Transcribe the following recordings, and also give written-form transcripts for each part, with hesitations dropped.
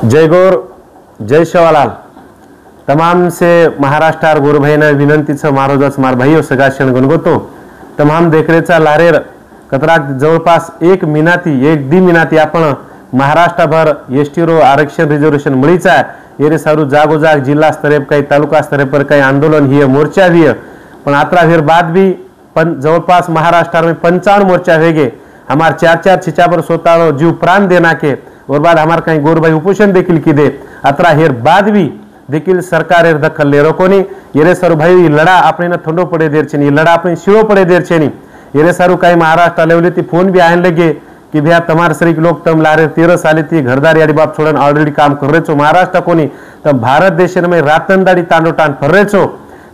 जय गौर जय शेवालाल। तमाम से महाराष्ट्र गोर भाईना विनंतीच मारोजाच मार भाईओ सगाशन गणगोतो तमाम देखरेचा लारेर कतराक जवळपास एक दी मिनाती आपण महाराष्ट्रभर एसटी रो आरक्षण रिजर्वेशन मिळीचा येरे सारू जागोजाग जिल्हा स्तरे काही तालुका स्तरे पर काही आंदोलन ही मोर्चा भी पण आत्रा फिर बाद भी जवळपास महाराष्ट्र में 55 मोर्चा वेगे हमार 4-4 छिचा पर सोता जीव प्राण देना के और बाद हमार कहीं गोरभाई उपोषण देखिल की दे अत्रा हेर बाद भी देखिल सरकार हेर दखल ले रोकोनी येरे सारू भाई लड़ा अपने न थंडो पड़े देर छेनी लड़ा अपने शिरो पड़े देर छेनी येरे सारू कहीं महाराष्ट्र लेवले ती फोन भी आने लगे कि भैया तमार सरी लोग तम लारे 13 साले थी घरदार यारी बाप छोड़न ऑलरेडी काम कर रहे छो महाराष्ट्र कोनी तम भारत देश में रातंदाड़ी तांडोटान फर रहे छो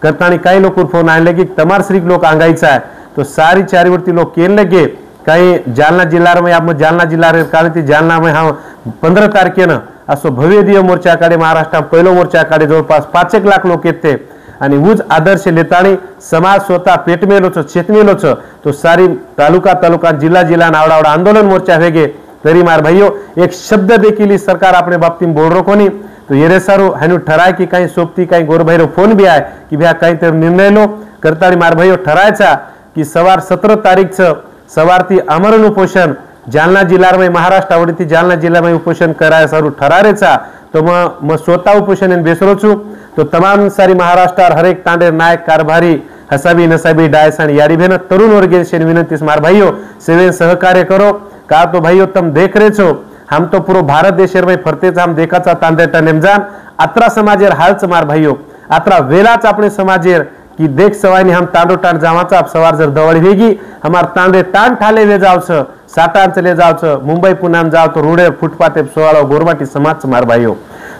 करतानी कई लोग फोन आने लगे तमार सरी लोग आंगाईचा है तो सारी चारीवर्ती लोग केन लगे कहीं जालना जिल्हा में आप जालना जिल्हा काढती जालना में हाँ 15 तारखेनं असो भव्य दिव्य मोर्चा काढे महाराष्ट्र पहिलो मोर्चा काढे जवळपास 5 लाख लोक येते आणि उज आदर्श लेतानी समाज स्वतः पेटमेलोच चेतमेलोच तो सारी तालुका जिल्हा आवडा आंदोलन मोर्चा वेगे तरी मार भाईओ एक शब्द देखील सरकार अपने बाबतीत बोल रो कोनी तो येरे सारू हनु ठराय की काही सोबती काही गोरभाईरो फोन भी आहे की भैया काही तर निर्णय लो करतानी मार भाईओ ठरायचा की सवार 17 तारीख सवारती आमरण उपोषण जालना जिल्हा में महाराष्ट्र आवडती जालना जिल्हा में उपोषण कराय सारू ठरारेचा तो म स्वतः उपोषण बेसरो छु तो तमाम सारी महाराष्ट्र हरेक तांडे नायक कारभारी हसाबी नसाबी डायस आणि यारी भेन तरुण वर्गे से विनंती मार भाईओ सेवेन सहकार्य करो का तो भाईओ तुम देख रहे छो हम तो पूरा भारत देश में फरतेच हम देखाचा तांडेटा नेमजान अत्रा समाजेर हालच मार भाईओ अत्रा वेलाच अपने समाजेर कि देख सवानी हम तांडो टाण जावाचा सवार जर दवळ वेगी हमार तांडे टाण ठाले वे जावच साटान चले जावच मुंबई पुनाम जाव तो रोडे फुटपाथे सोळा गोरबाटी समाज मार भाईओ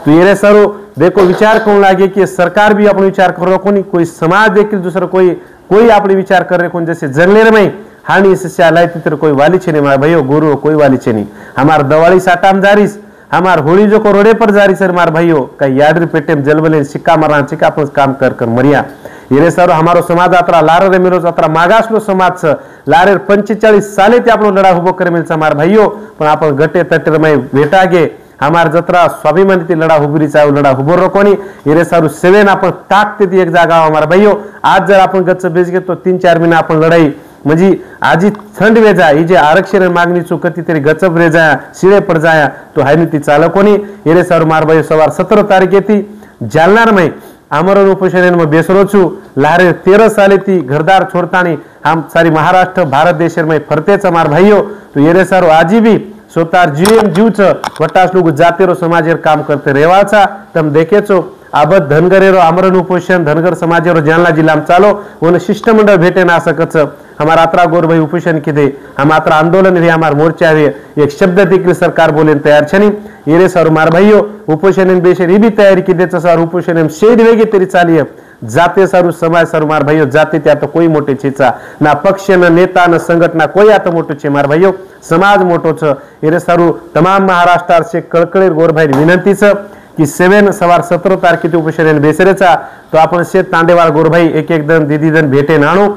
तो ये सरो देखो विचार कौन लागे कि सरकार भी अपने विचार कर रहा कोनी कोई समाज देखिल दूसरा कोई अपने विचार कर रहे कौन जैसे जंगलेर में हानि इससे आलाई तर कोई वाली छे नहीं मार भाईओ गुरु कोई वाली छे नहीं हमार दवाली साटाम जारीस हमार होली जो को रोडे पर जारी सर मार भाईओ कई याडरी पेटेम जलबले सिक्का मारा सिक्का अपन काम कर मरिया ये सर हमारो समाज अतरा लारे मेरो अतरा मागासलो समाज लारे 45 साले ते आपलो लड़ा उभो करे मिलचा मार भाईओ पण आपण गटे तटेर में भेटा गे हमार जत्रा स्वाभिमानी ती लड़ा उभरी चाव लड़ा उभो रकोनी ये सारू सेवेन आपण ताकते ती एक जागा हमार भाईओ आज जर आपण गच्च बेच गे तो 3-4 महीना आपण लड़ाई म्हणजे आजी थंड वे जाय जे आरक्षण मागणी चुकती तरी गचप रे जाय शिळे पड जाय तो हायनी ती चालकोनी ये सारू मार भाई सवार 17 तारीख येती जालनार में आमरण उपोषण में बेसरो छु लारे 13 साले थी घरदार छोड़तानी हम सारी महाराष्ट्र भारत देश में फरतेच मार भाईओ तो ये सारू आजी भी स्वतः जीवच वटास लोग जातेरो समाजेर काम करते रेवाचा तम देखेचो आबद धनगरेरो आमरण उपोषण धनगर समाजेरो जालना जिल्हा चालो वन शिष्टमंडळ भेटे ना सकच हमारा अतरा गोर भाई उपोषण किदे हम अतरा आंदोलन भी हमार मोर्चा भी एक शब्द देखिल सरकार बोले तैयार छनी ये सर मार भाईओ उपोषण बेशर ही भी तैयारी किदे सर उपोषण शेद वेगे तरी चालिए जाते सारू समाज सारू मार भाईओ जाते त्या तो कोई मोटे छेचा ना पक्ष न नेता न संघटना कोई आता मोटो छे मार भाईओ समाज मोटो छ ये सारू तमाम महाराष्ट्र से कळकळीर गोर भाई विनंती छ कि 7 सवार 17 तारखेचे उपोषण बेसरेचा तो आपण शेत तांडेवाळ गोर भाई एक दन दीदी दन भेटे नाणू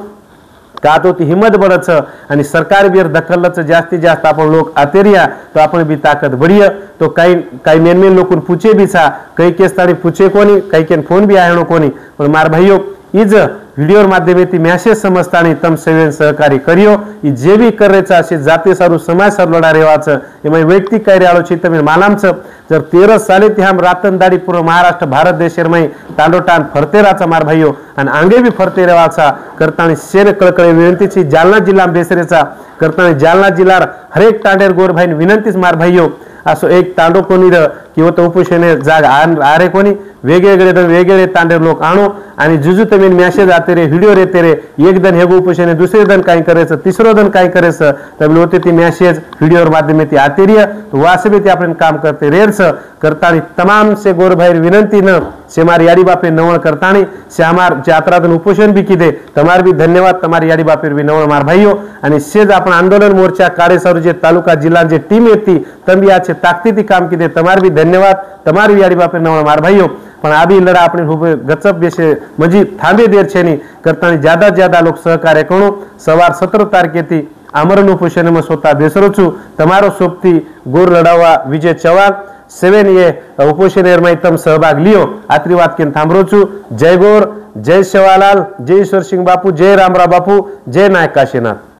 का तो ती हिम्मत बढच आणि सरकार भी दखलच जास्तीत जास्त आपण लोक आतेरिया तो आपण भी ताकद बढ़िया तो काही मेन लोकून पूछे भी छा कई केस तारी पूछे कोनी कई केन फोन भी आयणो कोनी पण मार भाईओ इज वीडियो माध्यमेती मैसेज समजतानी तम सेवेन सहकारी करियो ई जे भी करेचा असे जाते सारू समाज सर लढा रेवाच एमा वैयक्तिक कार्य आलो छी तमे मालामच जर 13 साले ती हम रातनदाड़ी पूरा महाराष्ट्र भारत देशर में तांडोटान फरते राचा मार भाईओ आणि आंगे भी फरते रेवाचा करतानी शेर कळकळे विनंती छी जालना जिल्हा बेसरेचा करतानी जालना जिल्हा हरेक तांडेर गोर भाई विनंतीच मार भाईओ असो एक तांडो कोणी किंवा तो उपोषण जाग आरे कोणी वेगवेगळे तांडेर लोक आणो आणि जुजू तमेन मेसेज आते रे व्हिडिओ रेते रे एक दन हेगो उपोषण दुसरे दन काय करायचं तिसरो दन काय करायचं तब होते ती मेसेज व्हिडिओ माध्यमे ती आते रे तो वासबे ती आपण काम करते रेरस करतानी तमाम से गोर भाई विनंती न से मारी याडी बापे नवळ करतानी से हमार यात्रा दन उपोषण भी किदे तमार भी धन्यवाद तमारी याडी बापे भी नवळ मार भाईओ आणि सेज आपण आंदोलन मोर्चा काळे सारू जे तालुका जिल्हा जे टीम येती तंबी आचे ताकतीती काम किदे तमार भी धन्यवाद तमार भी याडी बापे नवळ मार भाईओ पण अभी लड़ा अपने गचप बेसे मजी थांबे देर छेनी करतानी ज्यादा लोग सहकार्य करो सवार 17 तारखे थी आमरण उपोषण में स्वतः बेसरो छु तमारो सोबती गोर लड़ावा विजय चव्हाण सेवेन ये उपोषण एरमा तम सहभाग लियो आत्री बात किन थाम्रो छु। जय गौर, जय सेवालाल, जय ईश्वर सिंह बापू, जय रामराव बापू, जय नायक काशीनाथ।